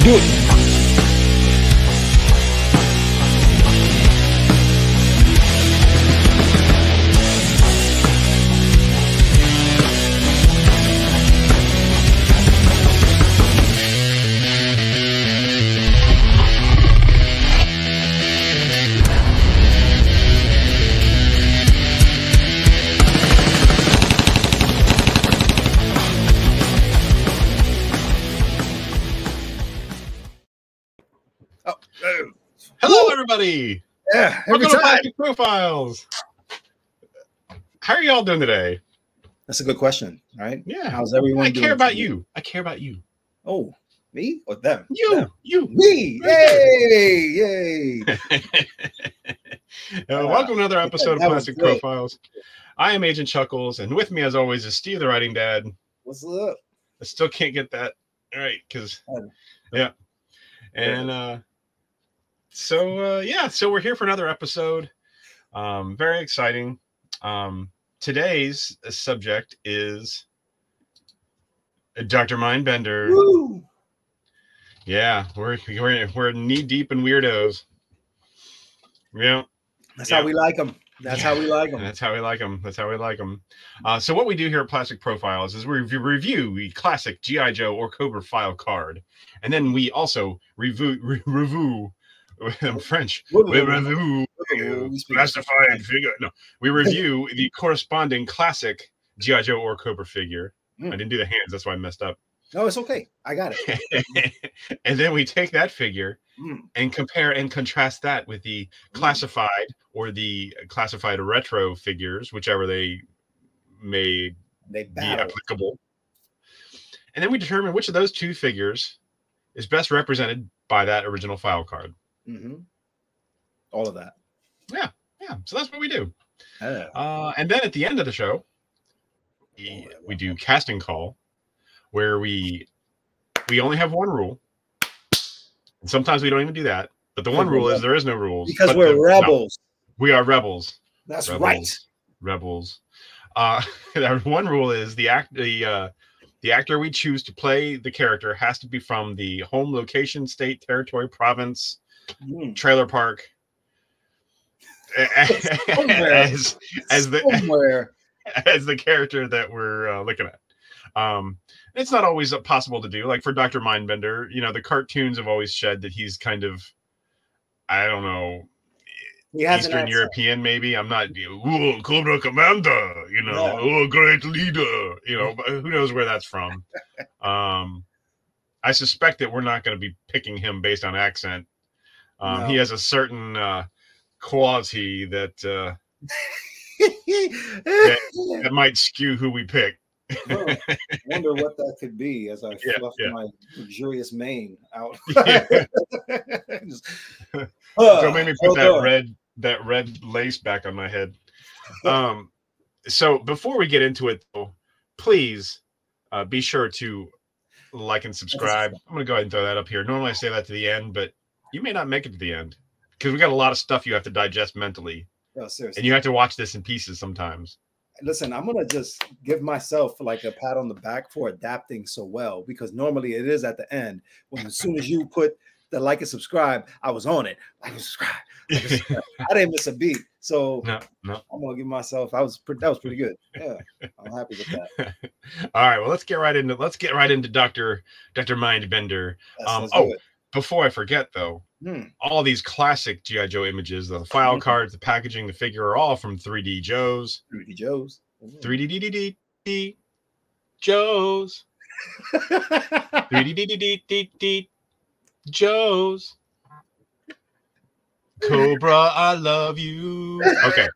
do it. Hello, everybody. Yeah, welcome to Plastic Profiles. How are y'all doing today? That's a good question. All right. Yeah. How's everyone I doing? care about you. I care about you. Oh, me or them? You. Them. You. Me. Yay! Yay! Welcome to another episode of Plastic Profiles. I am Agent Chuckles, and with me, as always, is Steve, the writing dad. What's up? I still can't get that right because, yeah. And so we're here for another episode. Very exciting. Today's subject is Dr. Mindbender. Woo! Yeah, we're knee deep in weirdos. Yeah, that's how we like them. That's how we like them. That's how we like them. That's how we like them. So what we do here at Plastic Profiles is we review the classic G.I. Joe or Cobra file card, and then we also review. I'm French. We review classified figure. No, we review the corresponding classic G.I. Joe or Cobra figure. I didn't do the hands. That's why I messed up. No, it's okay. I got it. And then we take that figure and compare and contrast that with the classified or the classified retro figures, whichever they may be applicable. And then we determine which of those two figures is best represented by that original file card. All of that. Yeah. So that's what we do. And then at the end of the show, we do casting call, where we only have one rule. And sometimes we don't even do that. But the one rule is there is no rules. Because we're rebels. No, we are rebels. That's right. Rebels. That one rule is the actor we choose to play the character has to be from the home location, state, territory, province, trailer park. as the character that we're looking at. It's not always possible to do. Like for Dr. Mindbender, the cartoons have always shed that he's kind of, I don't know, Eastern European, maybe. I'm not, Cobra Commander, great leader, but who knows where that's from. I suspect that we're not going to be picking him based on accent. No. He has a certain quality that that might skew who we pick. I wonder what that could be as I fluff my luxurious mane out. Don't make me put that red lace back on my head. So before we get into it, though, please be sure to like and subscribe. I'm going to go ahead and throw that up here. Normally I say that to the end, but you may not make it to the end because we got a lot of stuff you have to digest mentally. No, seriously. And you have to watch this in pieces sometimes. Listen, I'm going to just give myself like a pat on the back for adapting so well, because normally it is at the end when as soon as you put the like and subscribe, I was on it. Like and subscribe. Like and subscribe. I didn't miss a beat. So no. I'm going to give myself, that was pretty good. Yeah. I'm happy with that. All right. Well, let's get right into Dr. Mindbender. Before I forget, though, all these classic G.I. Joe images, the file cards, the packaging, the figure are all from 3D Joe's. 3D Joe's. 3D Joe's. 3D Joe's. Cobra, I love you. Okay.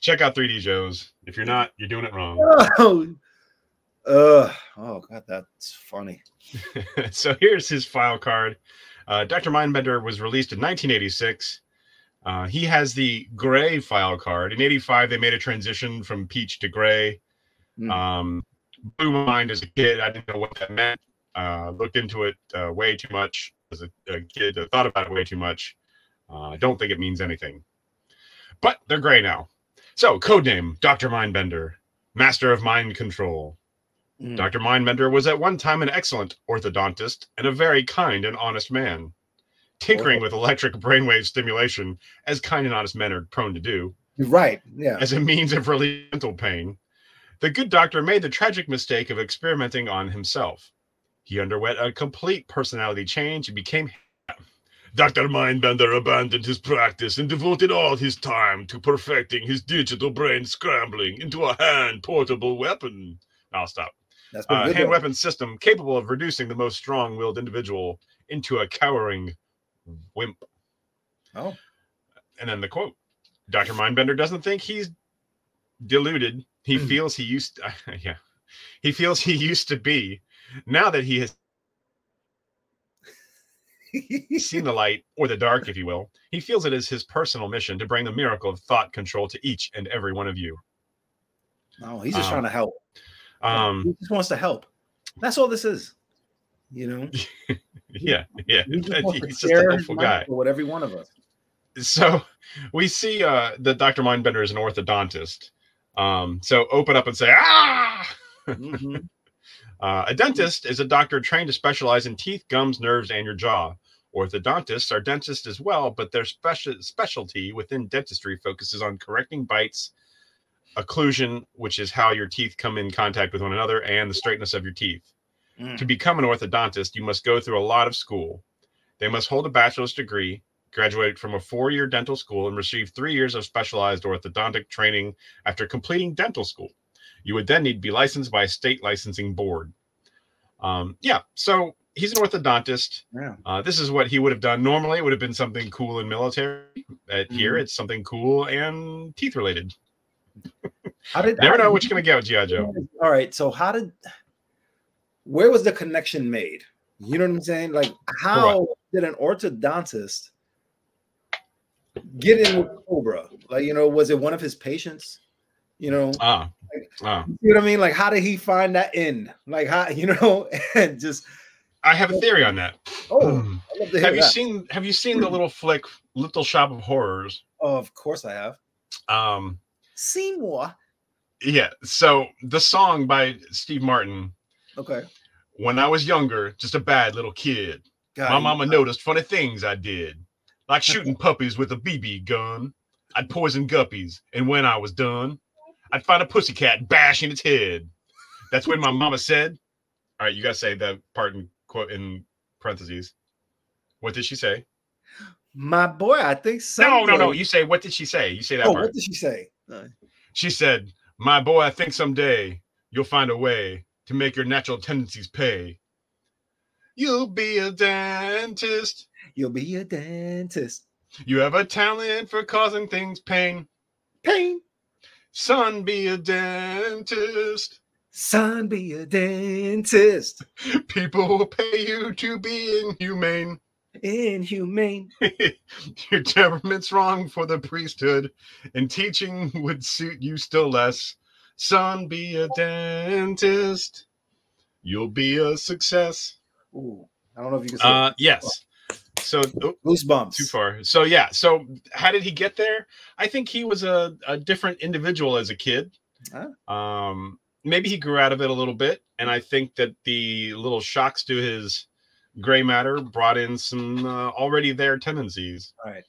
Check out 3D Joe's. If you're not, you're doing it wrong. Oh God, that's funny. So here's his file card. Dr. Mindbender was released in 1986. He has the gray file card. In 85, they made a transition from peach to gray. Blew my mind as a kid. I didn't know what that meant. Looked into it way too much as a kid. Thought about it way too much. I don't think it means anything. But they're gray now. So, codename, Dr. Mindbender, Master of Mind Control. Mm. Dr. Mindbender was at one time an excellent orthodontist and a very kind and honest man, tinkering with electric brainwave stimulation, as kind and honest men are prone to do, You're right. Yeah. as a means of relieving mental pain. The good doctor made the tragic mistake of experimenting on himself. He underwent a complete personality change and became Dr. Mindbender abandoned his practice and devoted all his time to perfecting his digital brain scrambling into a hand-portable weapon. I'll stop. That's pretty good. Hand weapon system capable of reducing the most strong-willed individual into a cowering wimp. Oh. And then the quote. Dr. Mindbender doesn't think he's deluded. He feels he used he feels he used to be. Now that he has seen the light, or the dark, if you will, he feels it is his personal mission to bring the miracle of thought control to each and every one of you. No, he's just trying to help. He just wants to help. That's all this is. You know? Yeah. He's He's just a helpful guy. With every one of us. So we see that Dr. Mindbender is an orthodontist. So open up and say, ah! A dentist is a doctor trained to specialize in teeth, gums, nerves, and your jaw. Orthodontists are dentists as well, but their specialty within dentistry focuses on correcting bites, occlusion, which is how your teeth come in contact with one another, and the straightness of your teeth. To become an orthodontist, you must go through a lot of school. They must hold a bachelor's degree, graduate from a 4-year dental school, and receive 3 years of specialized orthodontic training after completing dental school. You would then need to be licensed by a state licensing board. So he's an orthodontist. Yeah. This is what he would have done. Normally, it would have been something cool and military. Here, it's something cool and teeth related. Never know what you're going to get with G.I. Joe. All right. So where was the connection made? You know what I'm saying? Like, how did an orthodontist get in with Cobra? Like, you know, was it one of his patients? You know, you know what I mean? Like, how did he find that in? Like, how, you know, and just. I have a theory on that. Oh, I'd love to hear that. Have you seen the little flick, Little Shop of Horrors? Oh, of course I have. Seymour. Yeah. So the song by Steve Martin. Okay. When I was younger, just a bad little kid. My mama noticed funny things I did, like shooting puppies with a BB gun. I'd poison guppies, and when I was done, I'd find a pussycat and bash in its head. That's when my mama said, all right, you got to say that part in quote in parentheses. What did she say? My boy, I think so. No. You say, what did she say? You say that part. What did she say? She said, my boy, I think someday you'll find a way to make your natural tendencies pay. You'll be a dentist. You'll be a dentist. You have a talent for causing things pain. Pain. Son, be a dentist. Son, be a dentist. People will pay you to be inhumane. Inhumane. Your temperament's wrong for the priesthood, and teaching would suit you still less. Son, be a dentist. You'll be a success. Ooh, I don't know if you can say yes. So goosebumps. Too far. So yeah. So how did he get there? I think he was a different individual as a kid. Huh? Maybe he grew out of it a little bit, and I think that the little shocks to his gray matter brought in some already there tendencies. All right.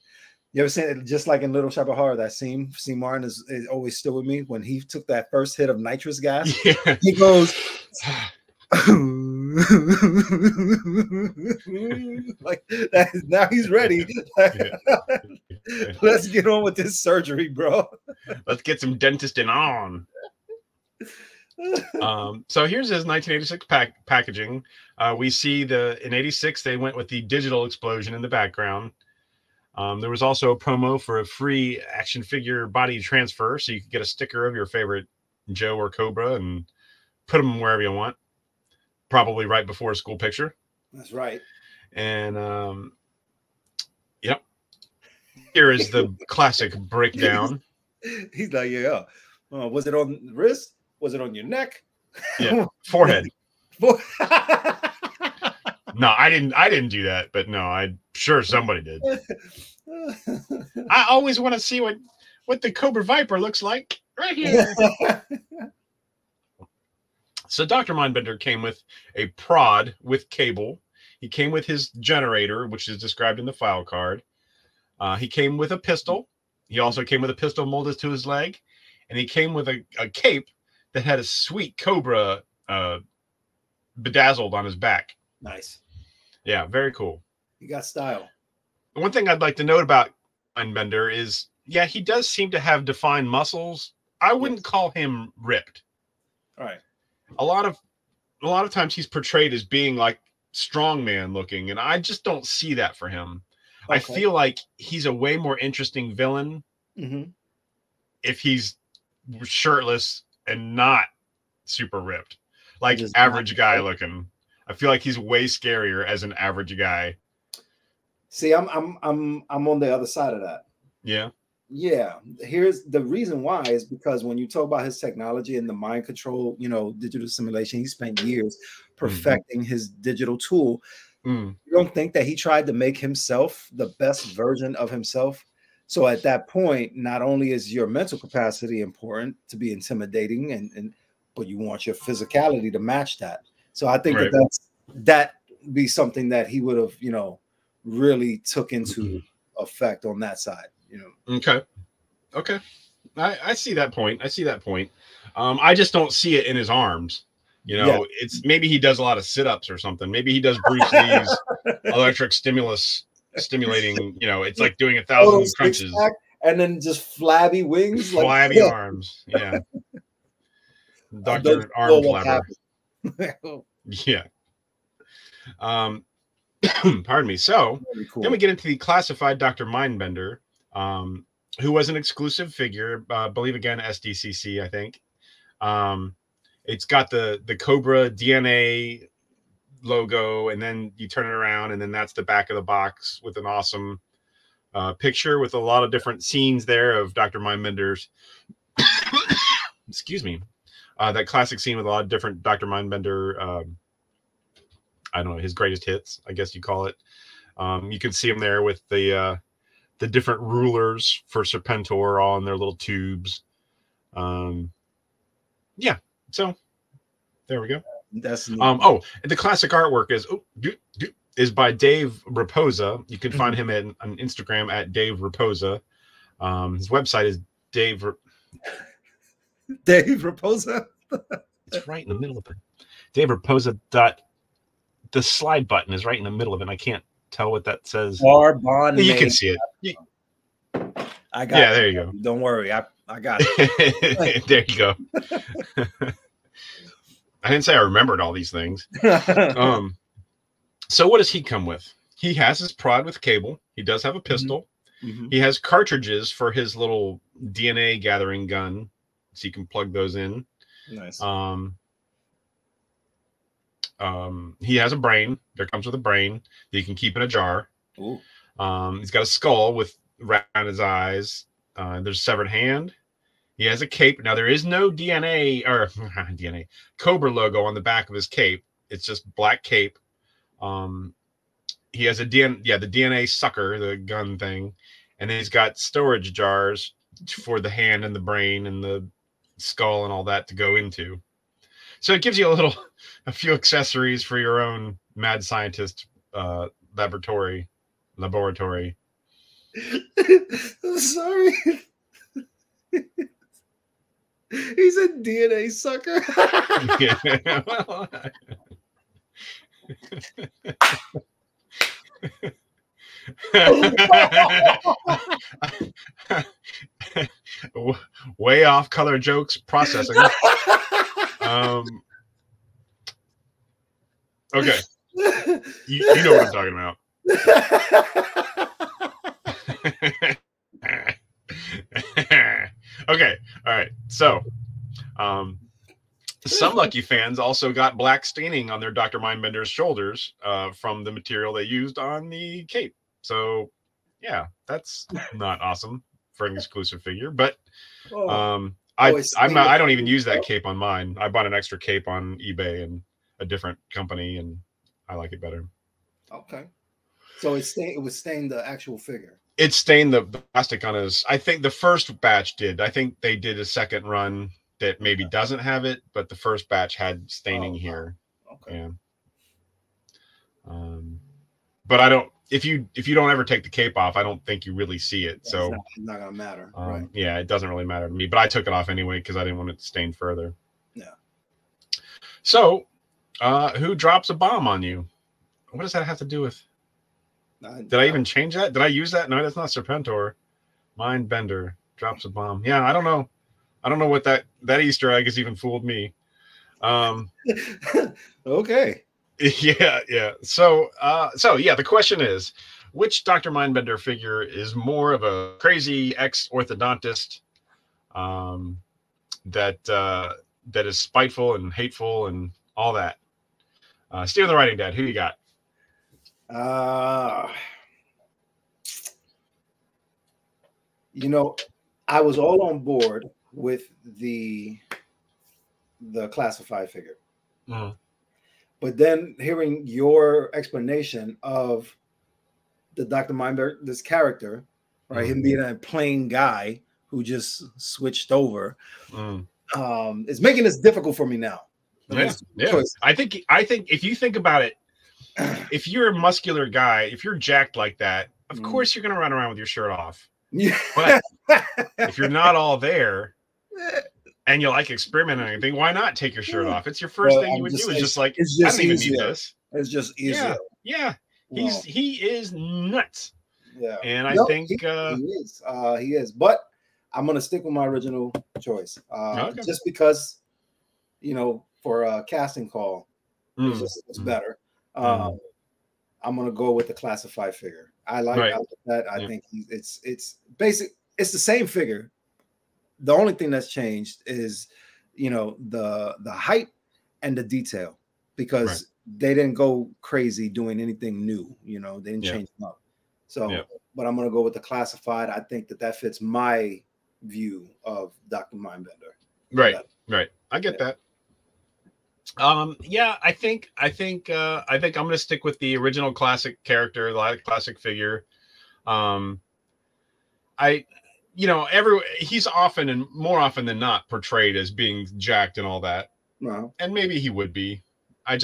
You ever seen it, just like in Little Shop of Horror, that scene, C. Martin is always still with me when he took that first hit of nitrous gas. Yeah. He goes like that. Now he's ready. Let's get on with this surgery, bro. Let's get some dentisting on. So here's his 1986 packaging. We see in 86 they went with the digital explosion in the background. There was also a promo for a free action figure body transfer, so you could get a sticker of your favorite Joe or Cobra and put them wherever you want, probably right before a school picture. That's right. And yep, here is the classic breakdown. He's like, yeah, was it on the wrist? Was it on your neck? Yeah, forehead. No, I didn't do that, but no, I'm sure somebody did. I always want to see what the Cobra Viper looks like right here. So Dr. Mindbender came with a prod with cable. He came with his generator, which is described in the file card. He came with a pistol. He also came with a pistol molded to his leg. And he came with a cape that had a sweet cobra bedazzled on his back. Nice. Yeah, very cool. You got style. One thing I'd like to note about Mindbender is, yeah, he does seem to have defined muscles. I wouldn't call him ripped. All right. A lot of times he's portrayed as being like strongman looking, and I just don't see that for him. Okay. I feel like he's a way more interesting villain if he's shirtless and not super ripped, like average guy looking. I feel like he's way scarier as an average guy. See, I'm on the other side of that. Yeah. Yeah. Here's the reason why is because when you talk about his technology and the mind control, digital simulation, he spent years perfecting his digital tool. You don't think that he tried to make himself the best version of himself? So at that point, not only is your mental capacity important to be intimidating, but you want your physicality to match that. So I think that be something that he would have, really took into effect on that side. Okay. I see that point. I just don't see it in his arms. It's maybe he does a lot of sit-ups or something. Maybe he does Bruce Lee's electric stimulating, it's like doing 1,000 crunches. And then just flabby wings. Flabby arms. Yeah. Dr. Arm Flabber. Yeah. Pardon me. So then we get into the classified Dr. Mindbender, who was an exclusive figure, I believe again, SDCC, I think. It's got the Cobra DNA logo, and then you turn it around, and then that's the back of the box with an awesome picture with a lot of different scenes there of Dr. Mindbender's, excuse me, that classic scene with a lot of different Dr. Mindbender, I don't know, his greatest hits, I guess you call it. You can see him there with the different rulers for Serpentor all in their little tubes. Yeah, so there we go. That's neat. Oh, the classic artwork is by Dave Raposa. You can find him on Instagram at Dave Raposa. His website is Dave Raposa. It's right in the middle of it. Dave Raposa. The slide button is right in the middle of it. I can't tell what that says. You can see it. I got it. Yeah, there you go. Don't worry. I got it. There you go. I didn't say I remembered all these things. So what does he come with? He has his prod with cable. He does have a pistol. He has cartridges for his little DNA gathering gun, so you can plug those in. Nice. He has a brain. There comes with a brain that you can keep in a jar. Ooh. He's got a skull with around his eyes. There's a severed hand. He has a cape. Now there is no DNA or Cobra logo on the back of his cape. It's just black cape. He has the DNA sucker, the gun thing, and then he's got storage jars for the hand and the brain and the skull and all that to go into. So it gives you a few accessories for your own mad scientist laboratory. I'm sorry. He's a DNA sucker. Way off color jokes processing. Okay. You know what I'm talking about. Okay. All right. So, some lucky fans also got black staining on their Dr. Mindbender's shoulders from the material they used on the cape. So, yeah, that's not awesome for an exclusive figure. But I don't even use that cape on mine. I bought an extra cape on eBay and a different company, and I like it better. Okay. So it was stained the actual figure. It stained the plastic on his. I think the first batch did. I think they did a second run that maybe doesn't have it, but the first batch had staining here. Okay. Yeah. But I don't. If you don't ever take the cape off, I don't think you really see it. Yeah, so it's not gonna matter. Right. Yeah, it doesn't really matter to me. But I took it off anyway because I didn't want it to stain further. Yeah. So, who drops a bomb on you? What does that have to do with? Did I even change that? Did I use that? No, that's not Serpentor. Mindbender drops a bomb. Yeah, I don't know. I don't know what that Easter egg has even fooled me. Okay. Yeah. So yeah, the question is, which Dr. Mindbender figure is more of a crazy ex-orthodontist that is spiteful and hateful and all that? Steven the Writing Dad, who you got? You know, I was all on board with the classified figure. Mm-hmm. But then hearing your explanation of the Dr. Mindbender, this character, right? Mm-hmm. Him being a plain guy who just switched over, it's making this difficult for me now. Yeah. I think if you think about it, if you're a muscular guy, if you're jacked like that, of course you're going to run around with your shirt off. Yeah. But if you're not all there and you like experimenting on anything, why not take your shirt off? It's your first thing you would do. Is just like, I don't even need this. It's just easier. Yeah. He is nuts. Yeah. And I think he is. But I'm gonna stick with my original choice. Okay. Just because, for a casting call, it's better. I'm gonna go with the classified figure. I like that. I think it's basic. It's the same figure. The only thing that's changed is, the height and the detail, because they didn't go crazy doing anything new. They didn't change them up. So, but I'm gonna go with the classified. I think that fits my view of Dr. Mindbender. Right. I get that. I think I'm gonna stick with the original classic character, the classic figure. He's often and more often than not portrayed as being jacked and all that. Wow. And maybe he would be. I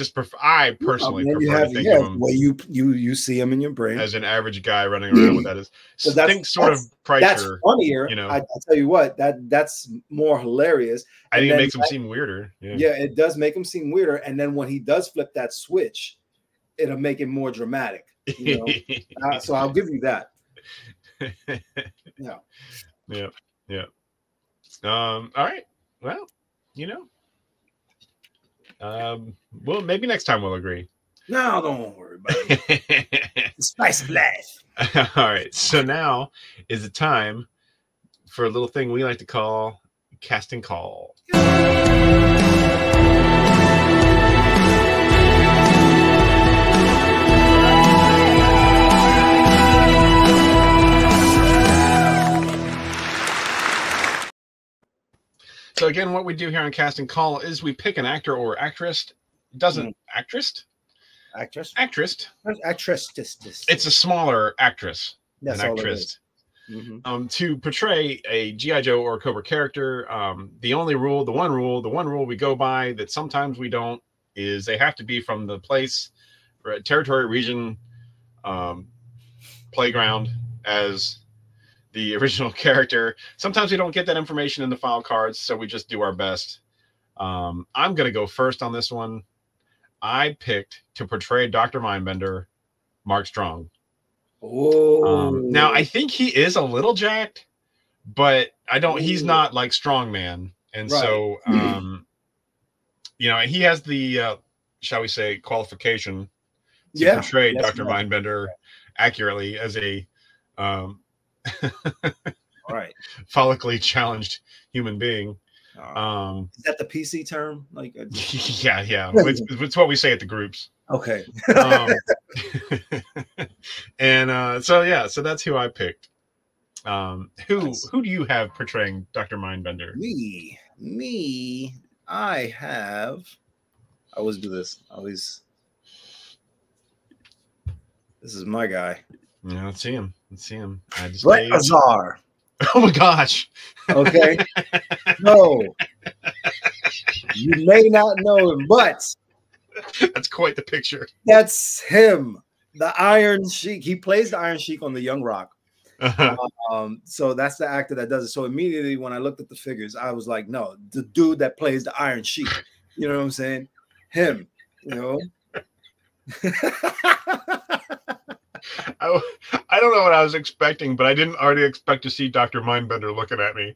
personally prefer to think of him. Well, you see him in your brain as an average guy running around with that. So think sort of Preacher. That's funnier. I tell you what, that's more hilarious. I think it makes him seem weirder. Yeah, it does make him seem weirder. And then when he does flip that switch, it'll make it more dramatic. So I'll give you that. Yeah. All right. Well, well, maybe next time we'll agree. No, don't worry about it. Spice of life. All right. So now is the time for a little thing we like to call casting call. So again, what we do here on Casting Call is we pick an actor or actress. Actress. It's a smaller actress. That's all it is. To portray a G.I. Joe or Cobra character. The one rule we go by that sometimes we don't is they have to be from the place, territory, region, playground as the original character. Sometimes we don't get that information in the file cards, so we just do our best. I'm going to go first on this one. I picked to portray Dr. Mindbender, Mark Strong. Now, I think he is a little jacked, but he's not like Strongman. And so, he has the, shall we say, qualification to portray Dr. Mindbender accurately as a follically challenged human being. Is that the PC term? Like, yeah. It's what we say at the groups. Okay. So that's who I picked. Who do you have portraying Dr. Mindbender? Me. I always do this. This is my guy. Yeah, let's see him. Brett Azar. Oh my gosh. Okay. No. You may not know him, but that's quite the picture. That's him, the Iron Sheik. He plays the Iron Sheik on the Young Rock. So that's the actor that does it. So immediately when I looked at the figures, I was like, no, the dude that plays the Iron Sheik. You know what I'm saying? Him, you know. I don't know what I was expecting, but I didn't already expect to see Dr. Mindbender looking at me.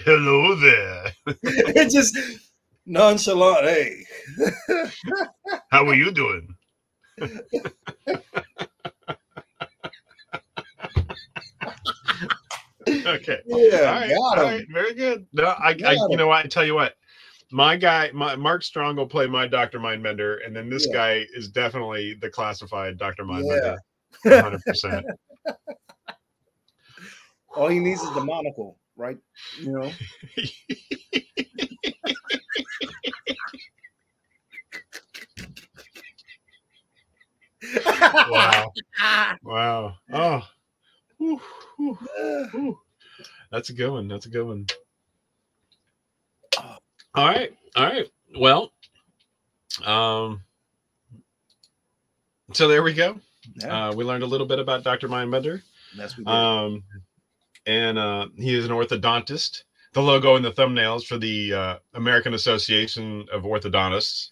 Hello there. It just nonchalant. Hey, how are you doing? Okay. Yeah. All right. Very good. No, you know what? I tell you what. My guy, Mark Strong will play my Dr. Mindbender, and then this guy is definitely the classified Dr. Mindbender. 100%. All he needs is the monocle, right? You know. Wow. Wow. Oh. Whew, whew, whew. That's a good one. That's a good one. All right. All right. Well, so there we go. Yeah. We learned a little bit about Dr. Mindbender. That's what we did. And he is an orthodontist. The logo and the thumbnails for the American Association of Orthodontists.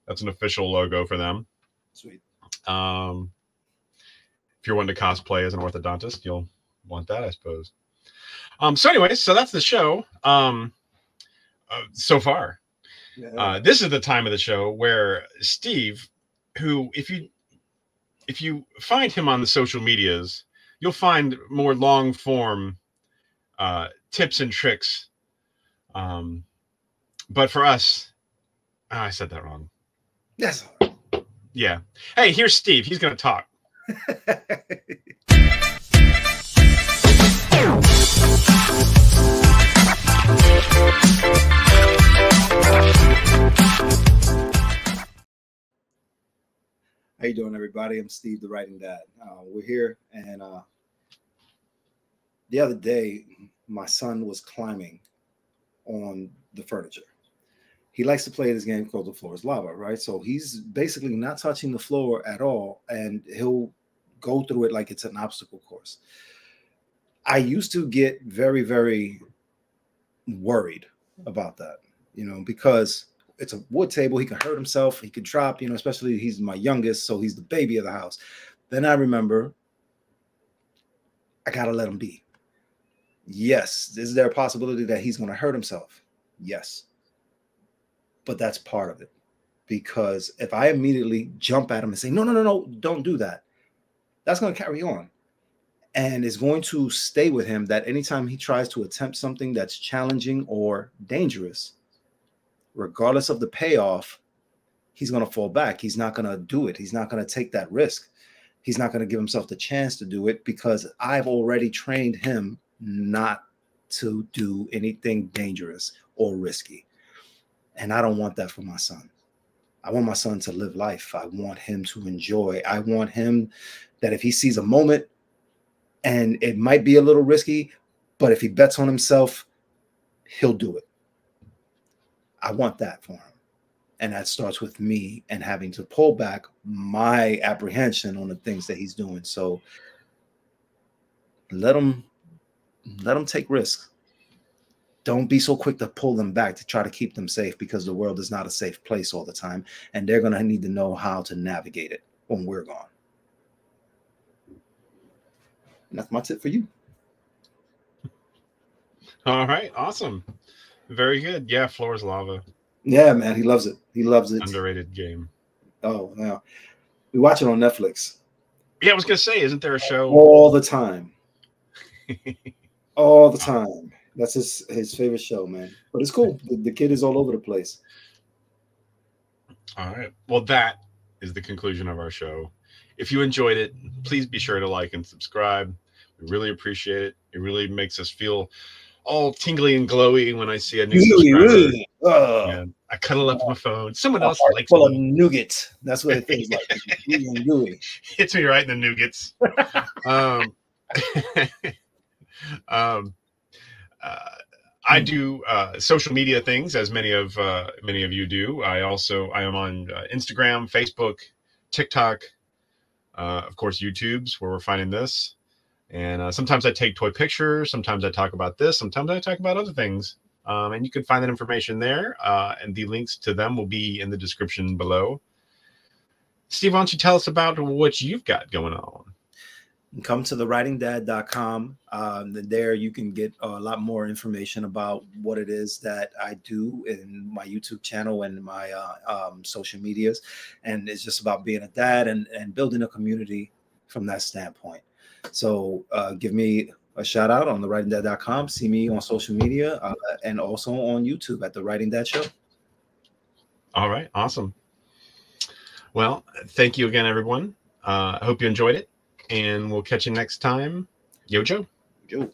That's an official logo for them. Sweet. If you're wanting to cosplay as an orthodontist, you'll want that, I suppose. So anyways, so that's the show. So far, this is the time of the show where Steve, who if you find him on the social medias, you'll find more long form tips and tricks. But for us, I said that wrong. Yes. Yeah. Hey, here's Steve. He's going to talk. How you doing, everybody? I'm Steve, the Writing Dad. We're here, and the other day, my son was climbing on the furniture. He likes to play this game called The Floor is Lava, right? So he's basically not touching the floor at all, and he'll go through it like it's an obstacle course. I used to get very, very worried about that, you know, because it's a wood table. He can hurt himself. He could drop, you know, especially he's my youngest, so he's the baby of the house. Then I remember I got to let him be. Yes. Is there a possibility that he's going to hurt himself? Yes. But that's part of it. Because if I immediately jump at him and say, no, no, no, no, don't do that, that's going to carry on. And it's going to stay with him that anytime he tries to attempt something that's challenging or dangerous, regardless of the payoff, he's going to fall back. He's not going to do it. He's not going to take that risk. He's not going to give himself the chance to do it because I've already trained him not to do anything dangerous or risky. And I don't want that for my son. I want my son to live life. I want him to enjoy. I want him that if he sees a moment and it might be a little risky, but if he bets on himself, he'll do it. I want that for him. And that starts with me and having to pull back my apprehension on the things that he's doing. So let him take risks. Don't be so quick to pull them back to try to keep them safe, because the world is not a safe place all the time. And they're going to need to know how to navigate it when we're gone. And that's my tip for you. All right. Awesome. Very good. Yeah. Floor is Lava. Yeah, man. He loves it. He loves it. Underrated game. Oh, yeah. We watch it on Netflix. Yeah, I was going to say, isn't there a show? All the time. All the time. That's his favorite show, man. But it's cool. The kid is all over the place. All right. Well, that is the conclusion of our show. If you enjoyed it, please be sure to like and subscribe. We really appreciate it. It really makes us feel all tingly and glowy when I see a new subscriber. Yeah, I cuddle up my phone. Someone else likes full of nougat. That's what it feels like. Hits me right in the nougats. I do social media things, as many of you do. I am on Instagram, Facebook, TikTok, of course, YouTube's where we're finding this. And sometimes I take toy pictures. Sometimes I talk about this. Sometimes I talk about other things. And you can find that information there. And the links to them will be in the description below. Steve, why don't you tell us about what you've got going on? Come to thewritingdad.com. There you can get a lot more information about what it is that I do in my YouTube channel and my social medias. And it's just about being a dad and building a community from that standpoint. So give me a shout out on thewritingdad.com. See me on social media and also on YouTube at The Writing Dad Show. All right. Awesome. Well, thank you again, everyone. I hope you enjoyed it, and we'll catch you next time. Yo, Joe. Yo.